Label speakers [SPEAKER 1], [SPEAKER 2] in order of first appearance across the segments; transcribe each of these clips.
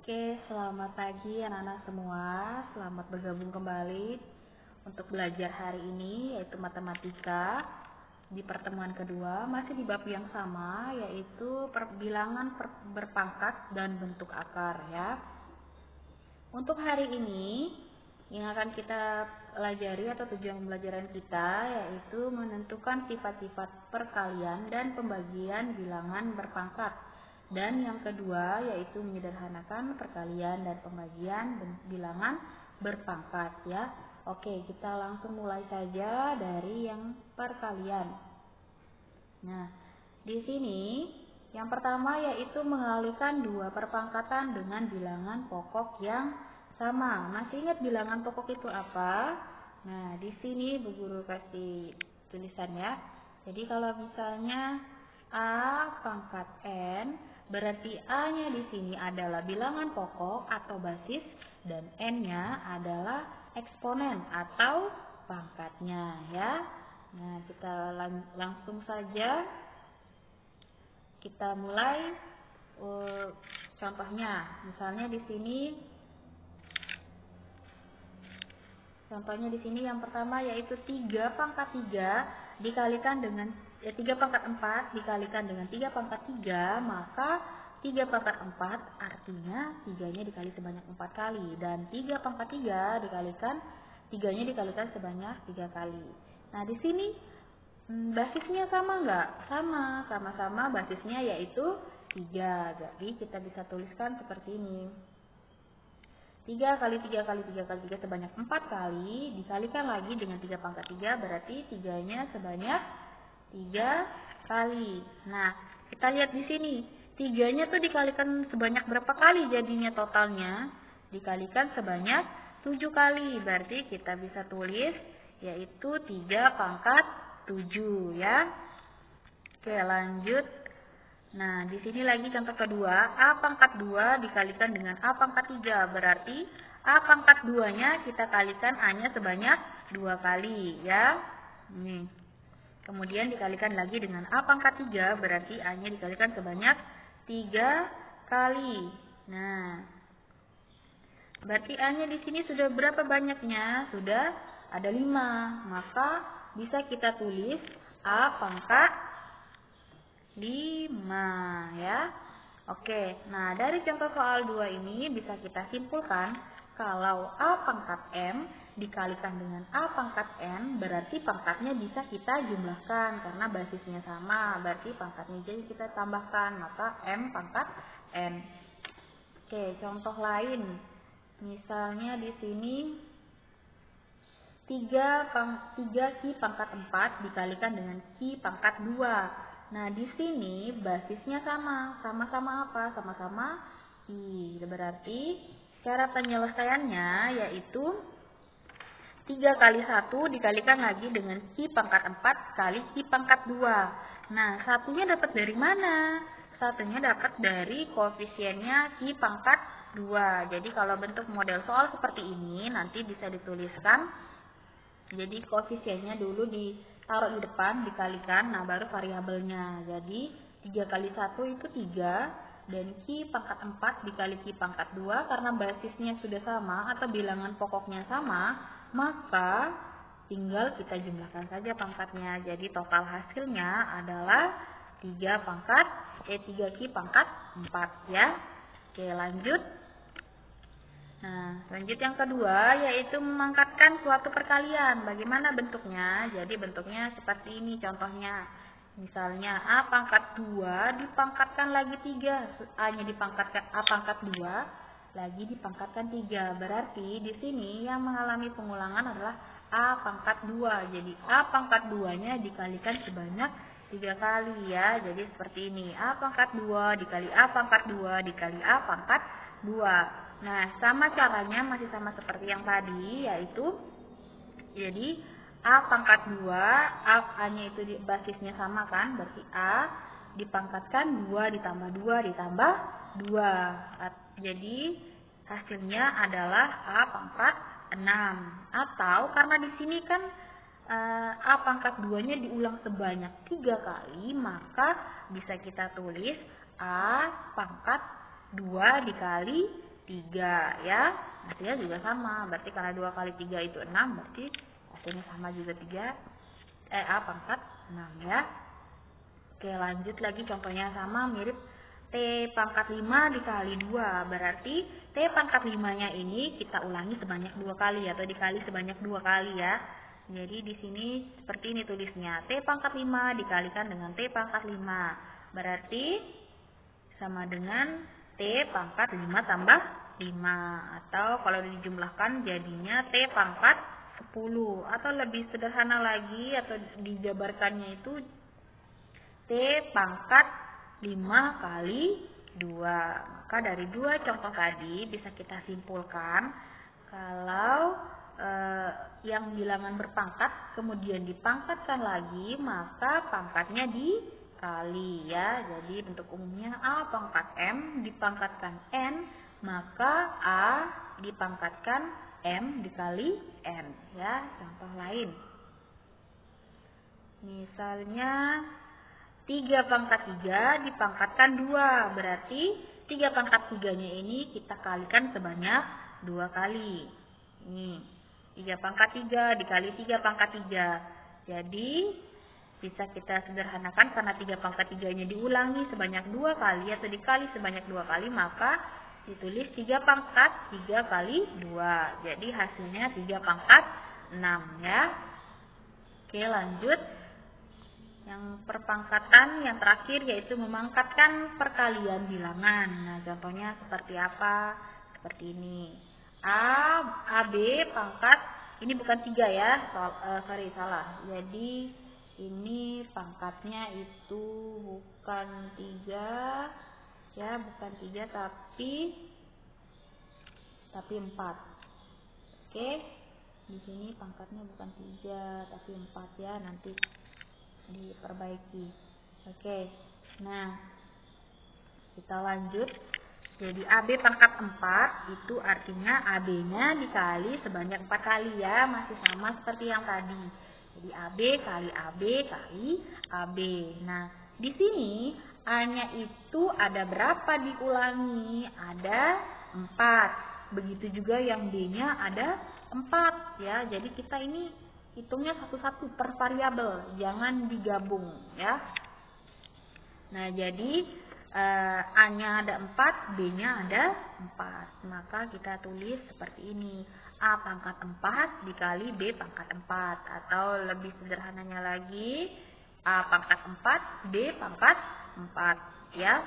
[SPEAKER 1] Oke, selamat pagi anak-anak semua. Selamat bergabung kembali untuk belajar hari ini, yaitu matematika. Di pertemuan kedua, masih di bab yang sama, yaitu bilangan berpangkat dan bentuk akar ya. Untuk hari ini, yang akan kita pelajari atau tujuan pembelajaran kita, yaitu menentukan sifat-sifat perkalian dan pembagian bilangan berpangkat. Dan yang kedua yaitu menyederhanakan perkalian dan pembagian bilangan berpangkat ya. Oke, kita langsung mulai saja dari yang perkalian. Nah, di sini yang pertama yaitu mengalihkan dua perpangkatan dengan bilangan pokok yang sama. Masih ingat bilangan pokok itu apa? Nah, di sini Bu Guru kasih tulisan ya. Jadi kalau misalnya A pangkat N, berarti A-nya di sini adalah bilangan pokok atau basis dan N-nya adalah eksponen atau pangkatnya ya. Nah, kita langsung saja kita mulai contohnya. Misalnya di sini contohnya di sini yang pertama yaitu 3 pangkat 3 dikalikan dengan 3 pangkat 4 dikalikan dengan 3 pangkat 3, maka 3 pangkat 4 artinya 3-nya dikali sebanyak 4 kali. Dan 3 pangkat 3 dikalikan 3-nya dikalikan sebanyak 3 kali. Nah, di sini basisnya sama nggak? Sama-sama basisnya yaitu 3. Jadi kita bisa tuliskan seperti ini. 3 kali 3 kali 3 kali 3 sebanyak 4 kali, dikalikan lagi dengan 3 pangkat 3, berarti 3-nya sebanyak 3 kali. Nah, kita lihat di sini, 3-nya tuh dikalikan sebanyak berapa kali jadinya totalnya? Dikalikan sebanyak 7 kali, berarti kita bisa tulis yaitu 3 pangkat 7 ya. Oke, lanjut. Nah, di sini lagi contoh kedua, A pangkat 2 dikalikan dengan A pangkat 3. Berarti A pangkat 2-nya kita kalikan A-nya sebanyak 2 kali ya. Nih. Kemudian dikalikan lagi dengan A pangkat 3, berarti A-nya dikalikan sebanyak 3 kali. Nah, berarti A-nya di sini sudah berapa banyaknya? Sudah ada 5. Maka bisa kita tulis A pangkat 5 ya. Oke, nah dari contoh soal 2 ini bisa kita simpulkan kalau A pangkat M dikalikan dengan A pangkat N, berarti pangkatnya bisa kita jumlahkan karena basisnya sama, berarti pangkatnya jadi kita tambahkan, maka M pangkat N. Oke, contoh lain. Misalnya di sini 3 Q pangkat 4 dikalikan dengan Q pangkat 2. Nah, di sini basisnya sama-sama apa? Sama-sama I. Berarti cara penyelesaiannya yaitu 3 kali 1 dikalikan lagi dengan Q pangkat 4 kali Q pangkat 2. Nah, satunya dapat dari mana? Satunya dapat dari koefisiennya Q pangkat 2. Jadi kalau bentuk model soal seperti ini nanti bisa dituliskan. Jadi koefisiennya dulu ditaruh di depan, dikalikan, nah baru variabelnya. Jadi 3 kali 1 itu 3, dan Q pangkat 4 dikali Q pangkat 2, karena basisnya sudah sama atau bilangan pokoknya sama, maka tinggal kita jumlahkan saja pangkatnya. Jadi total hasilnya adalah 3 Q pangkat 4 ya. Oke, lanjut. Nah, lanjut yang kedua yaitu memangkatkan suatu perkalian. Bagaimana bentuknya? Jadi bentuknya seperti ini contohnya. Misalnya A pangkat 2 dipangkatkan lagi 3. A-nya dipangkatkan A pangkat 2 lagi dipangkatkan 3. Berarti di sini yang mengalami pengulangan adalah A pangkat 2. Jadi A pangkat 2-nya dikalikan sebanyak 3 kali ya. Jadi seperti ini. A pangkat 2 dikali A pangkat 2 dikali A pangkat 2. Nah, sama caranya masih sama seperti yang tadi, yaitu jadi A pangkat 2, A-nya itu basisnya sama kan, berarti A dipangkatkan 2 ditambah 2 ditambah 2. Jadi hasilnya adalah A pangkat 6. Atau karena di sini kan A pangkat 2-nya diulang sebanyak 3 kali, maka bisa kita tulis A pangkat 2 dikali 3 ya. Hasilnya juga sama, berarti karena 2 kali 3 itu 6, berarti hasilnya sama juga 3, A pangkat 6 ya. Oke, lanjut lagi contohnya sama, mirip. T pangkat 5 dikali 2, berarti T pangkat 5-nya ini kita ulangi sebanyak 2 kali atau dikali sebanyak 2 kali ya. Jadi di sini seperti ini tulisnya, T pangkat 5 dikalikan dengan T pangkat 5, berarti sama dengan T pangkat 5 tambah 5, atau kalau dijumlahkan jadinya T pangkat 10, atau lebih sederhana lagi atau dijabarkannya itu T pangkat 5 kali 2. Maka dari 2 contoh tadi bisa kita simpulkan kalau yang bilangan berpangkat kemudian dipangkatkan lagi, maka pangkatnya dikali ya. Jadi bentuk umumnya A pangkat M dipangkatkan N, maka A dipangkatkan M dikali N ya. Contoh lain, misalnya 3 pangkat 3 dipangkatkan 2, berarti 3 pangkat 3-nya ini kita kalikan sebanyak 2 kali. Ini 3 pangkat 3 dikali 3 pangkat 3. Jadi bisa kita sederhanakan karena 3 pangkat 3-nya diulangi sebanyak 2 kali atau dikali sebanyak 2 kali, maka ditulis 3 pangkat 3 kali 2. Jadi hasilnya 3 pangkat 6 ya. Oke, lanjut. Yang perpangkatan yang terakhir yaitu memangkatkan perkalian bilangan. Nah, contohnya seperti apa? Seperti ini. AB pangkat, ini bukan 3 ya, salah. Jadi ini pangkatnya itu bukan 3 ya, bukan 3 tapi 4. Oke. Di sini pangkatnya bukan 3 tapi 4 ya, nanti diperbaiki. Oke. Nah, kita lanjut. Jadi AB pangkat 4 itu artinya AB-nya dikali sebanyak 4 kali ya, masih sama seperti yang tadi. Jadi AB kali AB kali AB. Nah, di sini A-nya itu ada berapa diulangi? Ada 4. Begitu juga yang B-nya ada 4 ya. Jadi kita ini hitungnya satu-satu per variabel, jangan digabung ya. Nah, jadi A-nya ada 4, B-nya ada 4. Maka kita tulis seperti ini. A pangkat 4 dikali B pangkat 4. Atau lebih sederhananya lagi, A pangkat 4, B pangkat 4. Ya.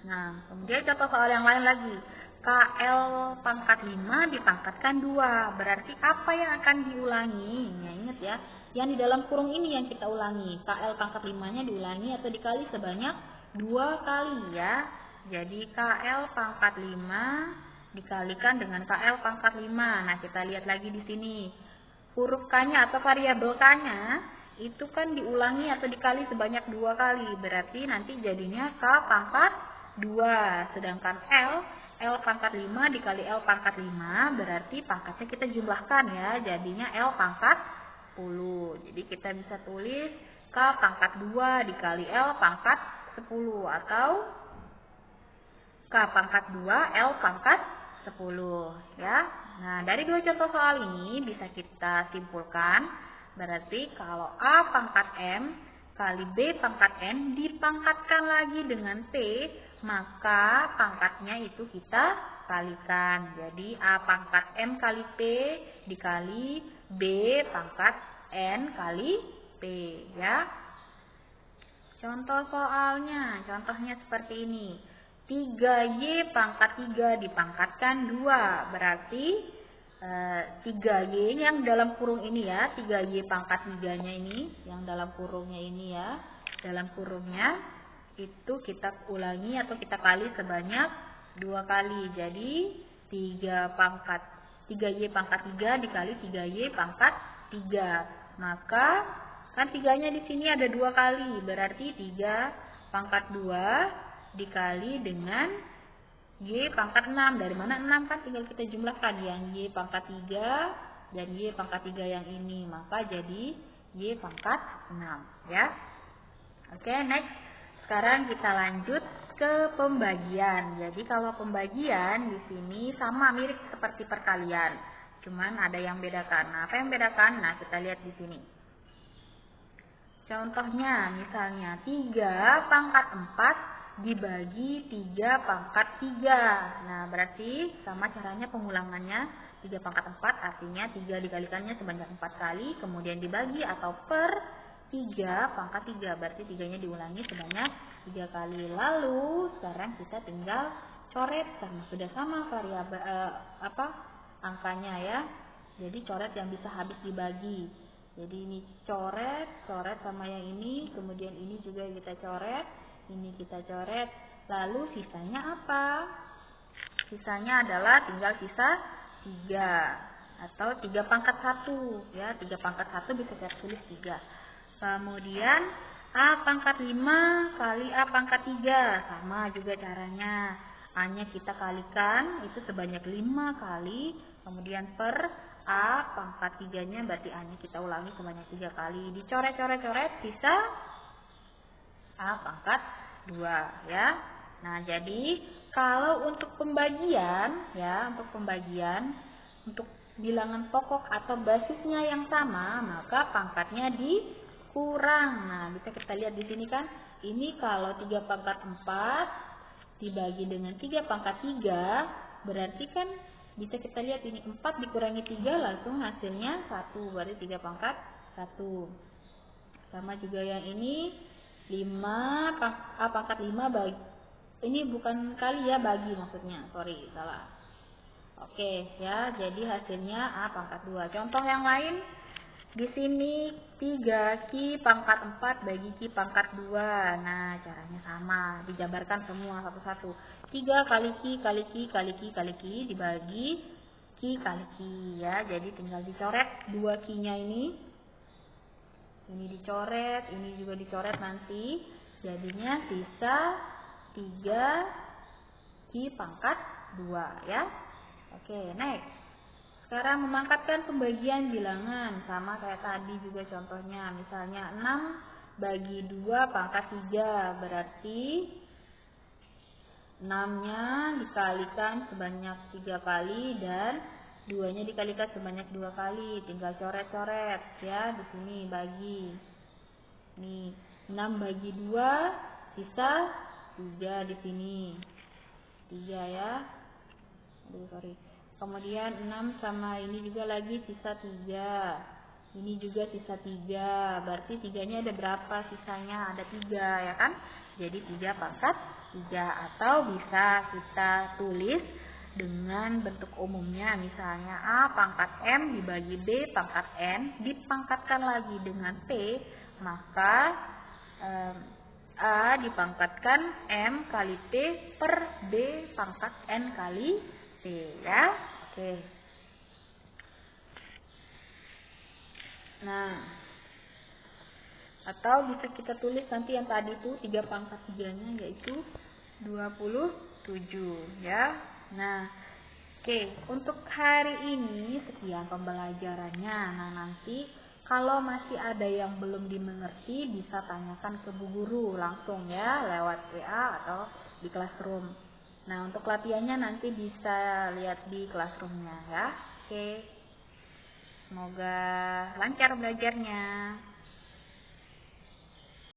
[SPEAKER 1] Nah, kemudian contoh soal yang lain lagi. KL pangkat 5 dipangkatkan 2. Berarti apa yang akan diulangi? Ya, ingat ya. Yang di dalam kurung ini yang kita ulangi. KL pangkat 5-nya diulangi atau dikali sebanyak 2 kali ya. Jadi KL pangkat 5 dikalikan dengan KL pangkat 5. Nah, kita lihat lagi di sini. Huruf K-nya atau variabel K-nya itu kan diulangi atau dikali sebanyak 2 kali. Berarti nanti jadinya K pangkat 2. Sedangkan L pangkat 5 dikali L pangkat 5 berarti pangkatnya kita jumlahkan ya. Jadinya L pangkat 10. Jadi kita bisa tulis K pangkat 2 dikali L pangkat 10 atau K pangkat 2 L pangkat 10 ya. Nah, dari 2 contoh soal ini bisa kita simpulkan berarti kalau A pangkat M kali B pangkat N dipangkatkan lagi dengan P, maka pangkatnya itu kita kalikan. Jadi A pangkat M kali P dikali B pangkat N kali P ya. Contoh soalnya, contohnya seperti ini. 3Y pangkat 3 dipangkatkan 2. Berarti 3Y yang dalam kurung ini ya, 3Y pangkat 3-nya ini, yang dalam kurungnya ini ya. Dalam kurungnya itu kita ulangi atau kita kali sebanyak 2 kali. Jadi 3Y pangkat 3 dikali 3Y pangkat 3. Maka kan 3-nya di sini ada 2 kali, berarti 3 pangkat 2 dikali dengan Y pangkat 6. Dari mana 6 kan tinggal kita jumlahkan yang Y pangkat 3 dan Y pangkat 3 yang ini. Maka jadi Y pangkat 6 ya. Oke, next. Sekarang kita lanjut ke pembagian. Jadi kalau pembagian di sini sama mirip seperti perkalian, cuman ada yang bedakan. Nah, apa yang bedakan? Nah, kita lihat di sini. Contohnya misalnya 3 pangkat 4 dibagi 3 pangkat 3. Nah, berarti sama caranya pengulangannya. 3 pangkat 4 artinya 3 dikalikannya sebanyak 4 kali, kemudian dibagi atau per 3 pangkat 3. Berarti 3-nya diulangi sebanyak 3 kali. Lalu sekarang kita tinggal coret karena sudah sama variabel angkanya ya. Jadi coret yang bisa habis dibagi. Jadi ini coret sama yang ini, kemudian ini juga kita coret, ini kita coret. Lalu sisanya apa? Sisanya adalah tinggal sisa 3 atau 3 pangkat 1 ya. 3 pangkat 1 bisa saya tulis 3. Kemudian A pangkat 5 kali A pangkat 3, sama juga caranya. A-nya kita kalikan itu sebanyak 5 kali, kemudian per A pangkat 3-nya berarti A-nya kita ulangi sebanyak 3 kali. Dicoret-coret-coret sisa A pangkat 2 ya. Nah, jadi kalau untuk pembagian ya, untuk bilangan pokok atau basisnya yang sama, maka pangkatnya dikurang. Nah, bisa kita lihat di sini kan. Ini kalau 3 pangkat 4 dibagi dengan 3 pangkat 3, berarti kan bisa kita lihat ini 4 dikurangi 3 langsung hasilnya 1, berarti 3 pangkat 1. Sama juga yang ini 5 A pangkat 5 bagi, ini bukan kali ya, bagi maksudnya, sorry salah. Oke ya, jadi hasilnya A pangkat 2. Contoh yang lain di sini 3 Q pangkat 4 bagi Q pangkat 2. Nah, caranya sama, dijabarkan semua satu-satu. 3 kali Q kali Q kali Q kali Q dibagi Q kali Q ya. Jadi tinggal dicoret 2 Q-nya ini. Ini dicoret, ini juga dicoret nanti. Jadinya sisa 3 Q pangkat 2 ya. Oke, next. Sekarang memangkatkan pembagian bilangan, sama kayak tadi juga contohnya. Misalnya 6 bagi 2 pangkat 3, berarti 6-nya dikalikan sebanyak 3 kali dan 2-nya dikalikan sebanyak 2 kali. Tinggal coret-coret ya, di sini bagi. Nih, 6 bagi 2 sisa 3 di sini. 3 ya. Aduh, sorry. Kemudian 6 sama ini juga lagi sisa 3. Ini juga sisa 3. Berarti 3-nya ada berapa sisanya? Ada 3 ya kan? Jadi 3 pangkat 3. Atau bisa kita tulis dengan bentuk umumnya. Misalnya A pangkat M dibagi B pangkat N. Dipangkatkan lagi dengan P. Maka A dipangkatkan M kali P per B pangkat N kali P ya. Oke. Nah, atau bisa kita tulis nanti yang tadi itu 3 pangkat 3-nya yaitu 27 ya. Nah, oke, untuk hari ini sekian pembelajarannya. Nah, nanti kalau masih ada yang belum dimengerti bisa tanyakan ke Bu Guru langsung ya lewat WA atau di classroom. Nah, untuk latihannya nanti bisa lihat di classroomnya ya. Oke. Semoga lancar belajarnya.